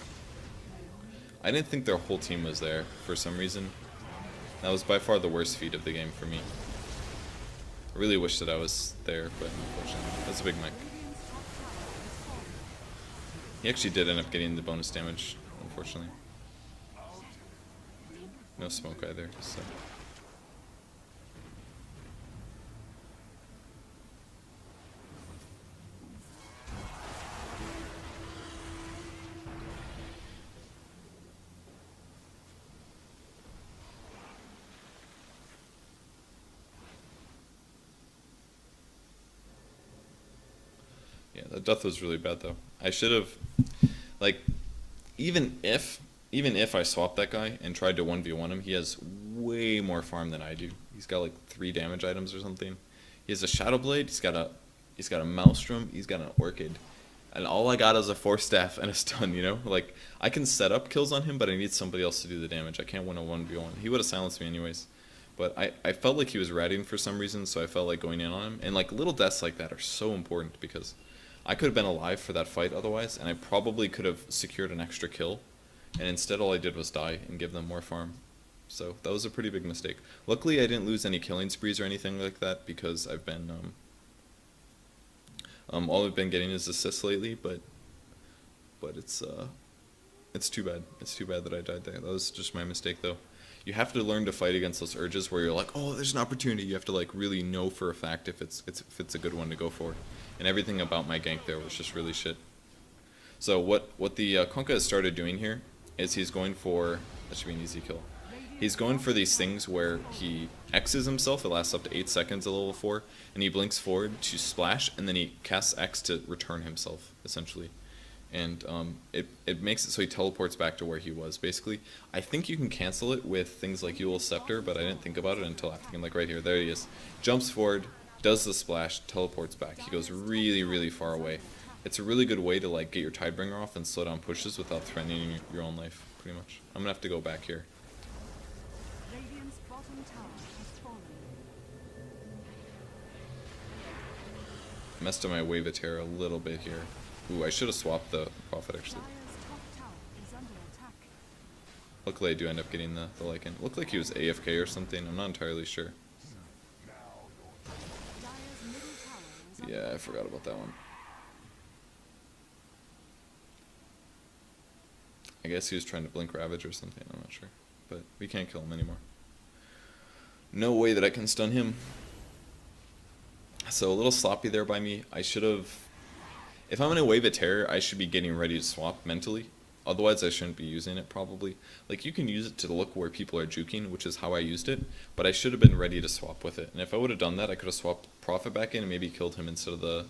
A: I didn't think their whole team was there for some reason. That was by far the worst feat of the game for me. I really wish that I was there, but unfortunately, that's a big mic.
B: Radiant's top tower has fallen.
A: He actually did end up getting the bonus damage, unfortunately. No smoke either, so. Yeah, the death was really bad though. I should have, like, even if I swapped that guy and tried to 1v1 him, he has way more farm than I do. He's got like 3 damage items or something. He has a Shadow Blade, he's got a Maelstrom, he's got an Orchid. And all I got is a Force Staff and a stun, you know? Like, I can set up kills on him, but I need somebody else to do the damage. I can't win a 1v1. He would have silenced me anyways. But I felt like he was ratting for some reason, so I felt like going in on him. And like, little deaths like that are so important because I could have been alive for that fight otherwise, and I probably could have secured an extra kill. And instead all I did was die and give them more farm. So that was a pretty big mistake. Luckily I didn't lose any killing sprees or anything like that because I've been all I've been getting is assists lately, but it's too bad. It's too bad that I died there. That was just my mistake though. You have to learn to fight against those urges where you're like, oh, there's an opportunity. You have to like really know for a fact if it's a good one to go for. And everything about my gank there was just really shit. So what the Kunkka has started doing here is he's going for, that should be an easy kill. He's going for these things where he X's himself, it lasts up to 8 seconds at level 4, and he blinks forward to splash, and then he casts X to return himself, essentially. And it makes it so he teleports back to where he was, basically. I think you can cancel it with things like Eul's Scepter, but I didn't think about it until after. Like right here, there he is. Jumps forward, does the splash, teleports back. He goes really, really far away. It's a really good way to like get your Tidebringer off and slow down pushes without threatening your own life, pretty much. I'm gonna have to go back here.
B: Radiant's bottom tower has fallen.
A: Messed up my Wave of Terror a little bit here. Ooh, I should have swapped the Prophet actually.
B: Dire's top tower is under attack.
A: Luckily I do end up getting the Lycan. Looked like he was AFK or something, I'm not entirely sure.
B: Dire's middle tower is under
A: Yeah, I forgot about that one. I guess he was trying to blink Ravage or something, I'm not sure. But we can't kill him anymore. No way that I can stun him. So a little sloppy there by me. I should have... If I'm in a Wave of Terror, I should be getting ready to swap mentally. Otherwise, I shouldn't be using it, probably. Like, you can use it to look where people are juking, which is how I used it. But I should have been ready to swap with it. And if I would have done that, I could have swapped Prophet back in and maybe killed him instead of the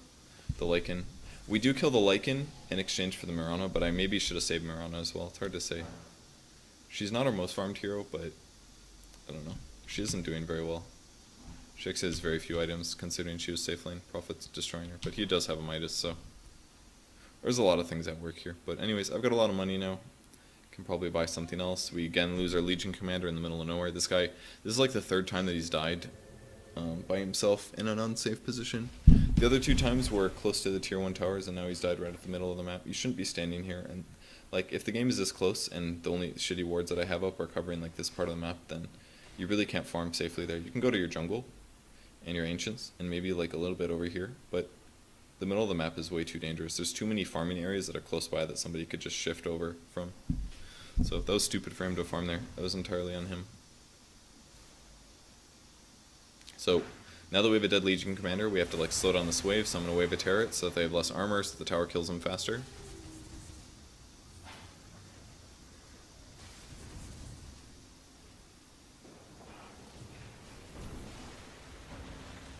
A: Lycan. We do kill the Lycan in exchange for the Mirana, but I maybe should have saved Mirana as well. It's hard to say. She's not our most farmed hero, but I don't know. She isn't doing very well. She actually has very few items, considering she was safe lane. Prophet's destroying her, but he does have a Midas, so there's a lot of things at work here. But anyways, I've got a lot of money now. Can probably buy something else. We again lose our Legion Commander in the middle of nowhere. This guy, this is like the 3rd time that he's died by himself in an unsafe position. The other 2 times were close to the tier 1 towers, and now he's died right at the middle of the map. You shouldn't be standing here. And like, if the game is this close and the only shitty wards that I have up are covering like this part of the map, then you really can't farm safely there. You can go to your jungle and your ancients and maybe like a little bit over here, but the middle of the map is way too dangerous. There's too many farming areas that are close by that somebody could just shift over from. So that was stupid for him to farm there. That was entirely on him. So now that we have a dead Legion Commander, we have to like slow down this wave, so I'm going to Wave a Turret so that they have less armor so the tower kills them faster.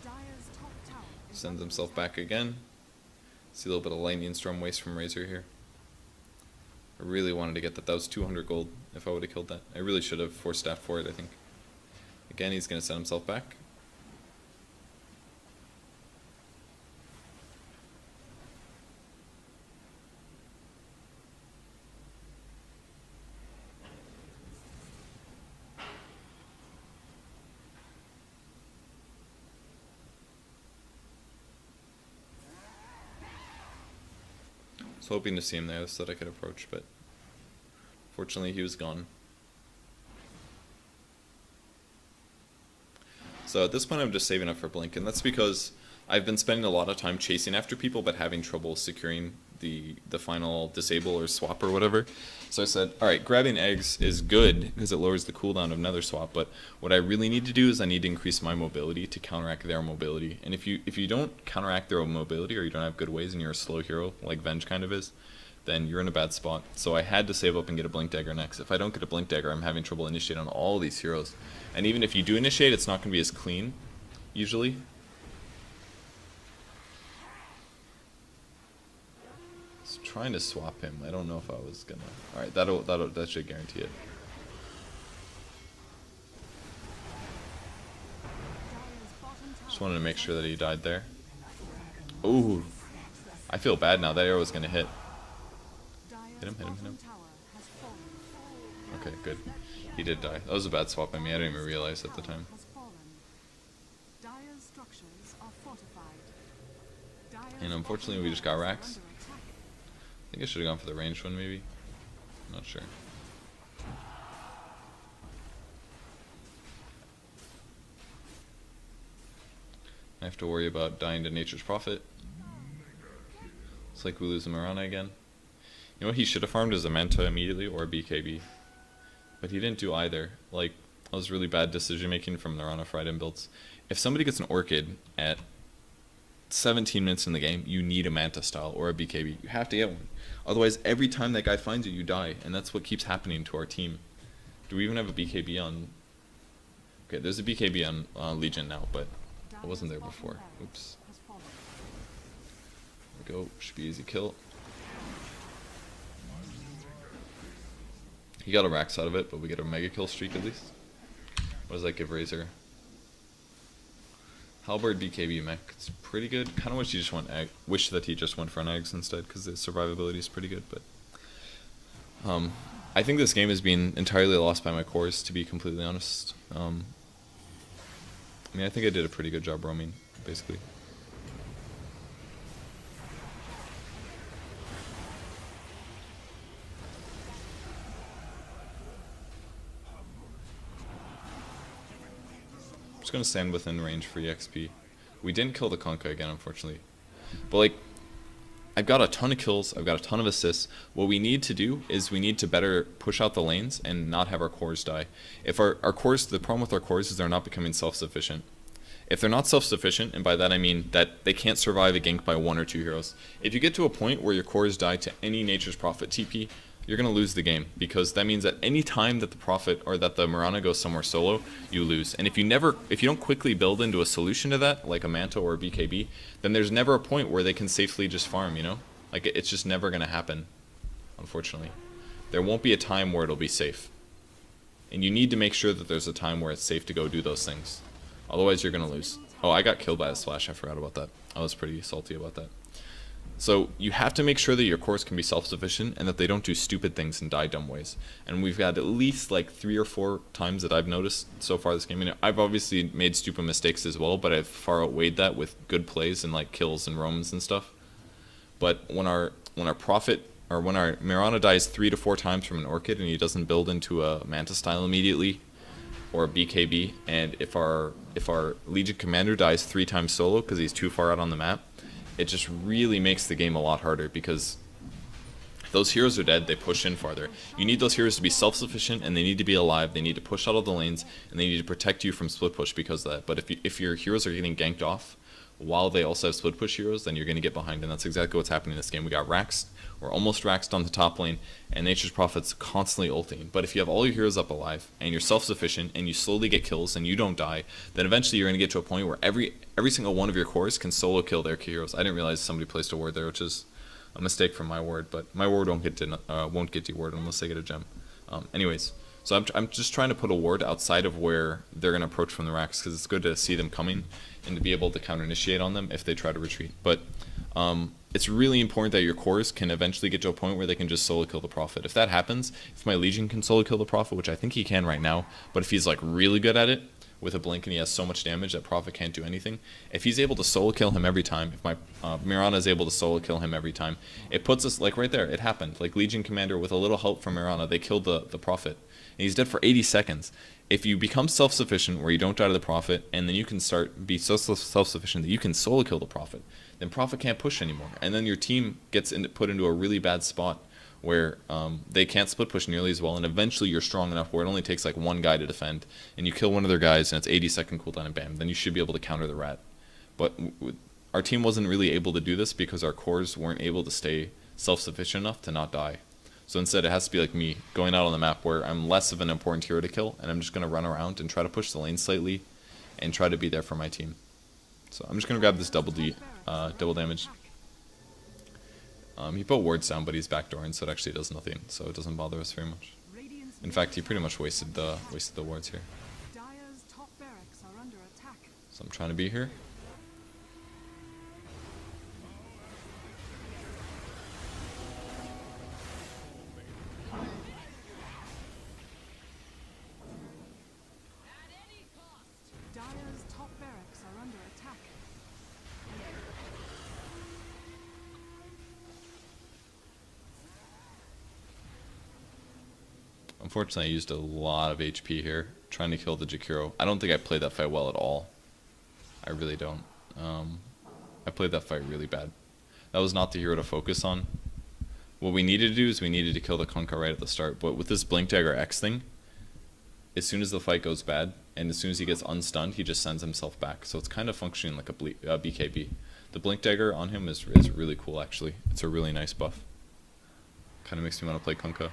B: Dire's top tower is
A: Sends
B: under
A: himself
B: attack.
A: back again. See a little bit of Lightning Storm waste from Razor here. I really wanted to get that. That was 200 gold if I would have killed that. I really should have Force Staff for it, I think. Again, he's going to send himself back. I was hoping to see him there so that I could approach, but fortunately he was gone. So at this point I'm just saving up for Blink, and that's because I've been spending a lot of time chasing after people, but having trouble securing the final disable or swap or whatever. So I said, all right, grabbing eggs is good because it lowers the cooldown of another swap. But what I really need to do is I need to increase my mobility to counteract their mobility. And if you don't counteract their mobility, or you don't have good ways and you're a slow hero like Venge kind of is, then you're in a bad spot. So I had to save up and get a Blink Dagger next. If I don't get a Blink Dagger, I'm having trouble initiating on all these heroes. And even if you do initiate, it's not going to be as clean, usually. Trying to swap him. I don't know if I was gonna. All right, that should guarantee it. Just wanted to make sure that he died there. Ooh, I feel bad now. That arrow was gonna hit. Hit him, hit him, hit him. Okay, good. He did die. That was a bad swap on me. I didn't even realize at the time. And unfortunately, we just got racks. I think I should have gone for the ranged one, maybe. I'm not sure. I have to worry about dying to Nature's Prophet. It's like we lose a Mirana again. You know what he should have farmed is a Manta immediately or a BKB. But he didn't do either. Like, that was really bad decision making from Mirana Friday builds. If somebody gets an Orchid at 17 minutes in the game, you need a Manta style or a BKB. You have to get one. Otherwise, every time that guy finds you, you die. And that's what keeps happening to our team. Do we even have a BKB on... Okay, there's a BKB on Legion now, but it wasn't there before. Oops. There we go. Should be easy kill. He got a Rax out of it, but we get a mega kill streak at least. What does that give Razor? Halberd BKB mech, it's pretty good. Kind of wish he just went egg. Wish that he just went for an eggs instead, because the survivability is pretty good. But I think this game is being entirely lost by my cores, to be completely honest. I mean, I think I did a pretty good job roaming, basically. Just gonna stand within range for EXP. We didn't kill the Conka again, unfortunately. But like, I've got a ton of kills, I've got a ton of assists. What we need to do is we need to better push out the lanes and not have our cores die. If our cores, the problem with our cores is they're not becoming self-sufficient. If they're not self-sufficient, and by that I mean that they can't survive a gank by 1 or 2 heroes. If you get to a point where your cores die to any Nature's Prophet TP, you're going to lose the game, because that means that any time that the Prophet or that the Mirana goes somewhere solo, you lose. And if you don't quickly build into a solution to that, like a Manta or a BKB, then there's never a point where they can safely just farm, you know? Like, it's just never going to happen, unfortunately. There won't be a time where it'll be safe. And you need to make sure that there's a time where it's safe to go do those things. Otherwise, you're going to lose. Oh, I got killed by a splash. I forgot about that. I was pretty salty about that. So you have to make sure that your cores can be self-sufficient and that they don't do stupid things and die dumb ways. And we've had at least like 3 or 4 times that I've noticed so far this game. And I've obviously made stupid mistakes as well, but I've far outweighed that with good plays and like kills and roams and stuff. But when our Prophet or when our Mirana dies 3 to 4 times from an Orchid and he doesn't build into a Manta style immediately or a BKB, and if our Legion Commander dies 3 times solo because he's too far out on the map, it just really makes the game a lot harder, because if those heroes are dead, they push in farther. You need those heroes to be self-sufficient, and they need to be alive. They need to push out all the lanes, and they need to protect you from split push because of that. But if your heroes are getting ganked off while they also have split push heroes, then you're going to get behind, and that's exactly what's happening in this game. We got Raxed, we're almost Raxed on the top lane, and Nature's Prophet's constantly ulting. But if you have all your heroes up alive, and you're self-sufficient, and you slowly get kills, and you don't die, then eventually you're going to get to a point where every single one of your cores can solo kill their heroes. I didn't realize somebody placed a ward there, which is a mistake from my ward, but my ward won't get dewarded unless they get a gem. Anyways, so I'm just trying to put a ward outside of where they're going to approach from the racks, because it's good to see them coming and to be able to counter initiate on them if they try to retreat. But it's really important that your cores can eventually get to a point where they can just solo kill the Prophet. If that happens, if my Legion can solo kill the Prophet, which I think he can right now, but if he's like really good at it with a blink and he has so much damage that Prophet can't do anything, if he's able to solo kill him every time, if my Mirana is able to solo kill him every time, it puts us, like right there, it happened. Like Legion Commander with a little help from Mirana, they killed the Prophet. And he's dead for 80 seconds. If you become self-sufficient where you don't die to the Prophet, and then you can start be so self-sufficient that you can solo kill the Prophet, then Prophet can't push anymore, and then your team gets put into a really bad spot where they can't split push nearly as well, and eventually you're strong enough where it only takes like one guy to defend, and you kill one of their guys, and it's 80-second cooldown, and bam, then you should be able to counter the rat. But our team wasn't really able to do this because our cores weren't able to stay self-sufficient enough to not die. So instead it has to be like me, going out on the map where I'm less of an important hero to kill, and I'm just going to run around and try to push the lane slightly, and try to be there for my team. So I'm just going to grab this double damage. He put wards down, but he's backdooring, so it actually does nothing, so it doesn't bother us very much. In fact, he pretty much wasted the wards here. So I'm trying to be here. Unfortunately, I used a lot of HP here, trying to kill the Jakiro. I don't think I played that fight well at all. I really don't. I played that fight really bad. That was not the hero to focus on. What we needed to do is we needed to kill the Kunkka right at the start, but with this Blink Dagger X thing, as soon as the fight goes bad, and as soon as he gets unstunned, he just sends himself back. So it's kind of functioning like a BKB. The Blink Dagger on him is really cool, actually. It's a really nice buff. Kind of makes me want to play Kunkka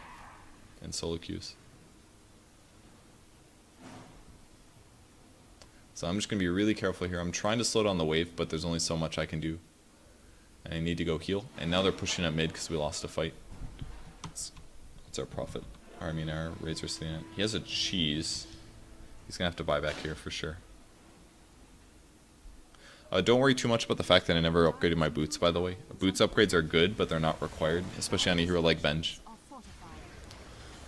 A: and solo queues. So I'm just going to be really careful here. I'm trying to slow down the wave, but there's only so much I can do. And I need to go heal. And now they're pushing at mid because we lost a fight. It's our Prophet. Or I mean our Razor Stand. He has a cheese. He's going to have to buy back here for sure. Don't worry too much about the fact that I never upgraded my boots, by the way. Boots upgrades are good, but they're not required, especially on a hero like Venge.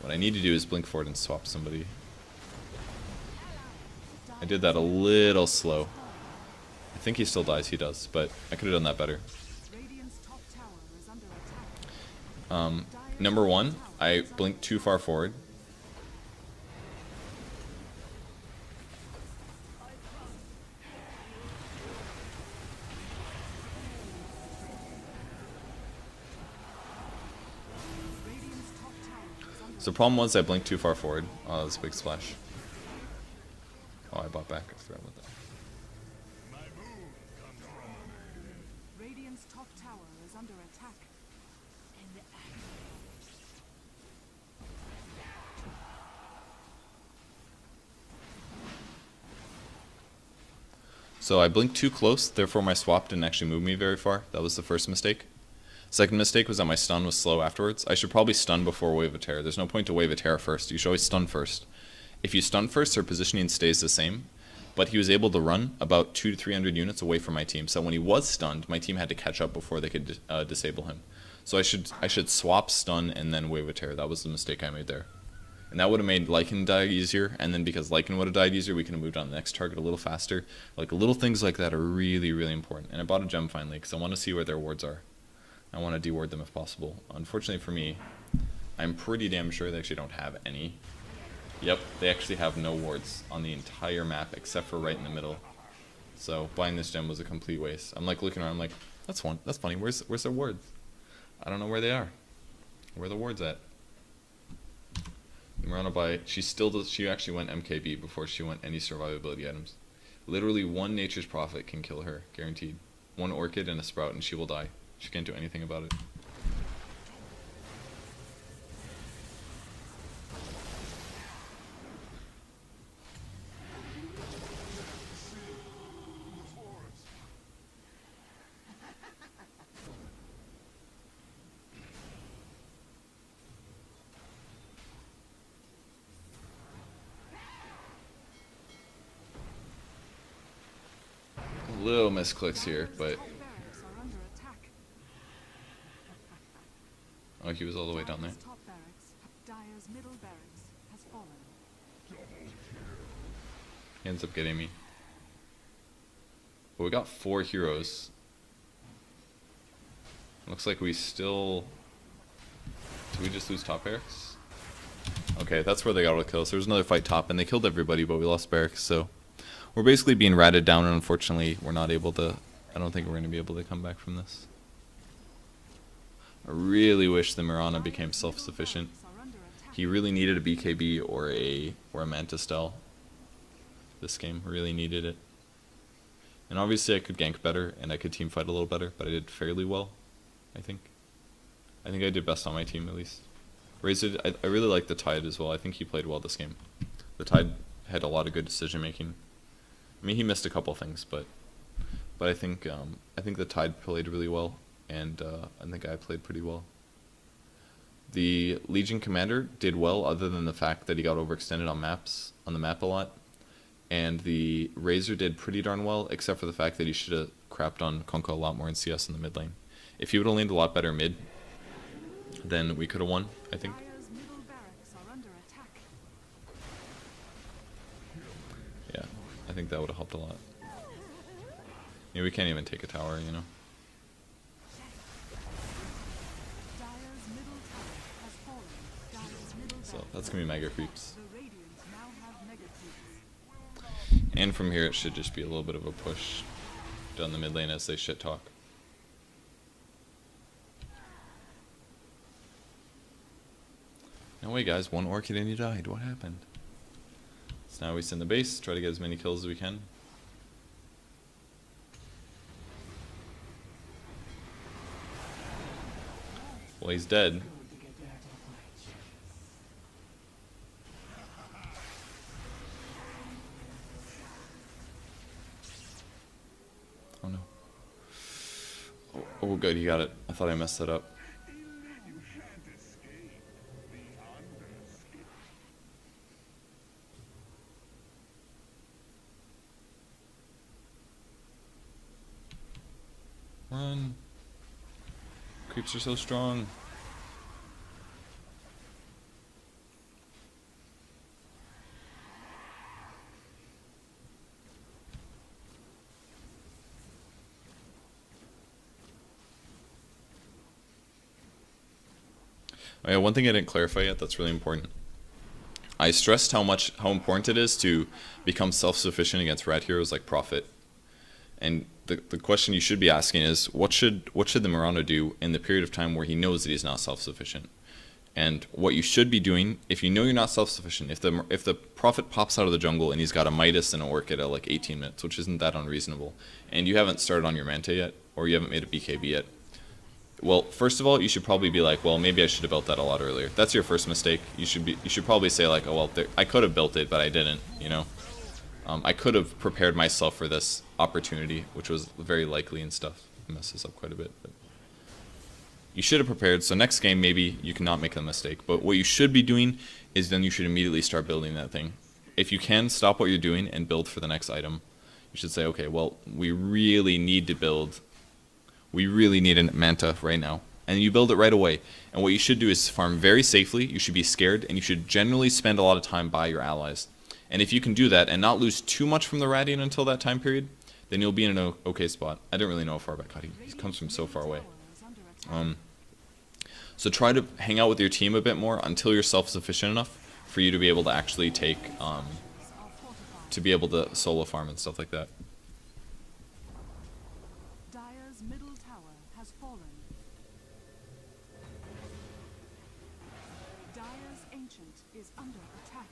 A: What I need to do is blink forward and swap somebody. I did that a little slow. I think he still dies, he does, but I could have done that better. Number one, I blinked too far forward. So the problem was I blinked too far forward. Oh, that was a big splash. Oh, I bought back. I forgot about that.
B: Radiant's top tower is under attack.
A: So I blinked too close, therefore my swap didn't actually move me very far. That was the first mistake. Second mistake was that my stun was slow afterwards. I should probably stun before Wave of Terror. There's no point to Wave of Terror first. You should always stun first. If you stun first, their positioning stays the same. But he was able to run about 200 to 300 units away from my team. So when he was stunned, my team had to catch up before they could disable him. So I should swap stun and then Wave of Terror. That was the mistake I made there. And that would have made Lycan die easier. And then because Lycan would have died easier, we can have moved on to the next target a little faster. Like little things like that are really, really important. And I bought a gem finally because I want to see where their wards are. I want to deward them if possible. Unfortunately for me, I'm pretty damn sure they actually don't have any. Yep, they actually have no wards on the entire map except for right in the middle. So buying this gem was a complete waste. I'm like looking around, I'm like, that's funny. Where's their wards? I don't know where they are. Where are the wards at? Mirana buy. She still does. She actually went MKB before she went any survivability items. Literally one Nature's Prophet can kill her, guaranteed. One Orchid and a Sprout, and she will die. She can't do anything about it. Little misclicks here, but oh, he was all the way down there. He ends up getting me. But we got 4 heroes. Looks like we still... Did we just lose top barracks? Okay, that's where they got all the kills. There was another fight top, and they killed everybody, but we lost barracks, so... We're basically being ratted down, and unfortunately, we're not able to... I don't think we're going to be able to come back from this. I really wish the Mirana became self-sufficient. He really needed a BKB or a Manta Style. This game really needed it. And obviously I could gank better, and I could team fight a little better, but I did fairly well, I think. I think I did best on my team, at least. Razor, I really like the Tide as well. I think he played well this game. The Tide had a lot of good decision making. I mean, he missed a couple things, but I think the Tide played really well, and I think I played pretty well. The Legion Commander did well, other than the fact that he got overextended on the map a lot. And the Razor did pretty darn well, except for the fact that he should have crapped on Konka a lot more in CS in the mid lane. If he would have laned a lot better mid, then we could have won, I think. Yeah, I think that would have helped a lot. Yeah, we can't even take a tower, you know. So that's gonna be mega creeps. And from here it should just be a little bit of a push down the mid lane as they shit talk. No way guys, one Orchid and you died. What happened? So now we send the base, try to get as many kills as we can. Well, he's dead. Oh no. Oh good, he got it. I thought I messed that up. Run. Creeps are so strong. Oh yeah, one thing I didn't clarify yet that's really important. I stressed how important it is to become self-sufficient against rat heroes like Prophet. And the question you should be asking is, what should the Mirana do in the period of time where he knows that he's not self-sufficient? And what you should be doing, if you know you're not self-sufficient, if the Prophet pops out of the jungle and he's got a Midas and an Orchid at like 18 minutes, which isn't that unreasonable, and you haven't started on your Manta yet, or you haven't made a BKB yet, well, first of all, you should probably be like, well, maybe I should have built that a lot earlier. That's your first mistake. You should probably say like, oh well, I could have built it, but I didn't, you know. I could have prepared myself for this opportunity, which was very likely and stuff. It messes up quite a bit, but you should have prepared. So next game, maybe you cannot make a mistake. But what you should be doing is then you should immediately start building that thing. If you can, stop what you're doing and build for the next item. You should say, okay, well, we really need to build. We really need a Manta right now. And you build it right away. And what you should do is farm very safely. You should be scared, and you should generally spend a lot of time by your allies. And if you can do that and not lose too much from the Radiant until that time period, then you'll be in an okay spot. I didn't really know how far back. God, he comes from so far away. So try to hang out with your team a bit more until you're self-sufficient enough for you to be able to actually take, to be able to solo farm and stuff like that.
B: Dire's middle tower has fallen. Dire's ancient is under attack.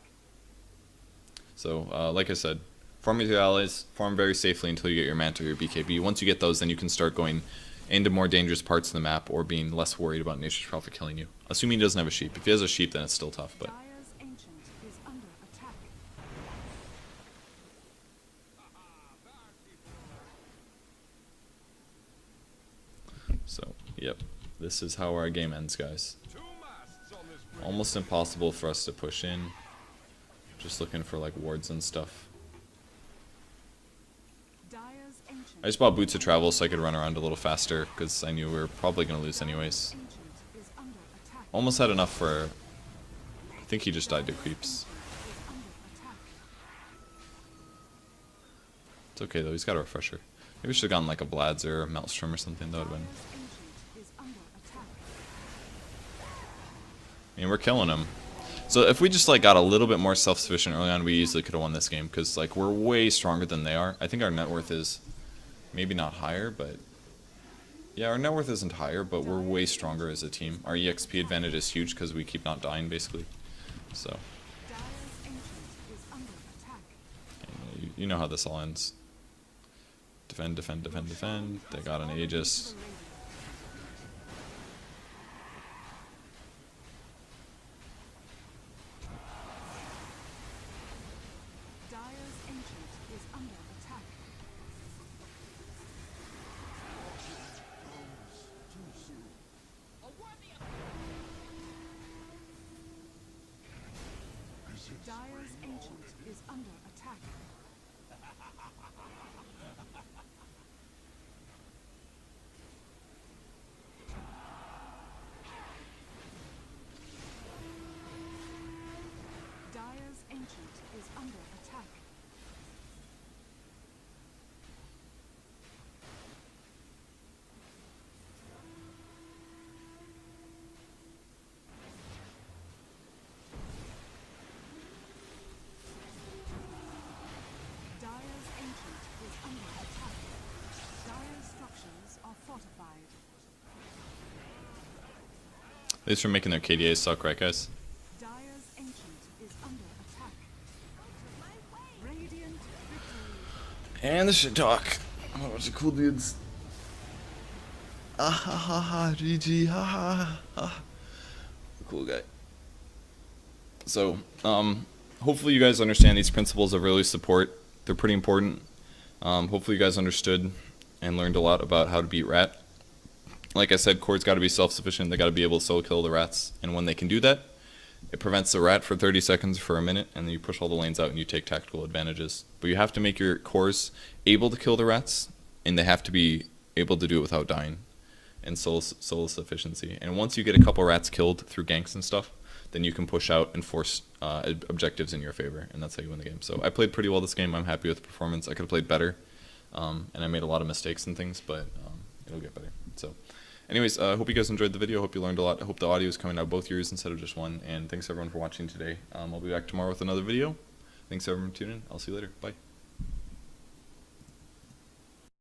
A: So, like I said, farm with your allies, farm very safely until you get your Manta or your BKB. Once you get those, then you can start going into more dangerous parts of the map or being less worried about Nature's Prophet killing you. Assuming he doesn't have a sheep. If he has a sheep, then it's still tough, but...
B: Dire's ancient is under attack.
A: So, yep. This is how our game ends, guys. Almost impossible for us to push in. Just looking for like wards and stuff. I just bought boots of travel so I could run around a little faster because I knew we were probably going to lose anyways. Almost had enough for... I think he just died to creeps. It's okay though, he's got a refresher. Maybe we should have gotten like a Blads or a Maelstrom or something. That would have been... I mean, we're killing him. So if we just like got a little bit more self-sufficient early on, we easily could have won this game because like we're way stronger than they are. I think our net worth is maybe not higher, but yeah, our net worth isn't higher, but we're way stronger as a team. Our EXP advantage is huge because we keep not dying basically. So and, you know how this all ends. Defend, defend, defend, defend. They got an Aegis.
B: Dire's ancient is under attack. Dire's ancient is under attack. Dire's ancient is under attack. Dire's structures are fortified.
A: At least for making their KDAs suck, right guys?
B: Dire's ancient is under attack. Radiant victory.
A: And the shit talk. Oh, bunch of cool dudes. Ah ha ha ha, GG, ha ha ha. Cool guy. So, hopefully you guys understand these principles of early support. They're pretty important. Hopefully you guys understood and learned a lot about how to beat rat. Like I said, core's got to be self-sufficient. They got to be able to solo kill the rats. And when they can do that, it prevents the rat for 30 seconds for a minute, and then you push all the lanes out and you take tactical advantages. But you have to make your cores able to kill the rats, and they have to be able to do it without dying, and solo sufficiency. And once you get a couple rats killed through ganks and stuff, then you can push out and force objectives in your favor, and that's how you win the game. So I played pretty well this game. I'm happy with the performance. I could have played better, and I made a lot of mistakes and things, but it'll get better. So anyways, I hope you guys enjoyed the video. I hope you learned a lot. I hope the audio is coming out both ears instead of just one, and thanks everyone for watching today. I'll be back tomorrow with another video. Thanks everyone for tuning in. I'll see you later. Bye.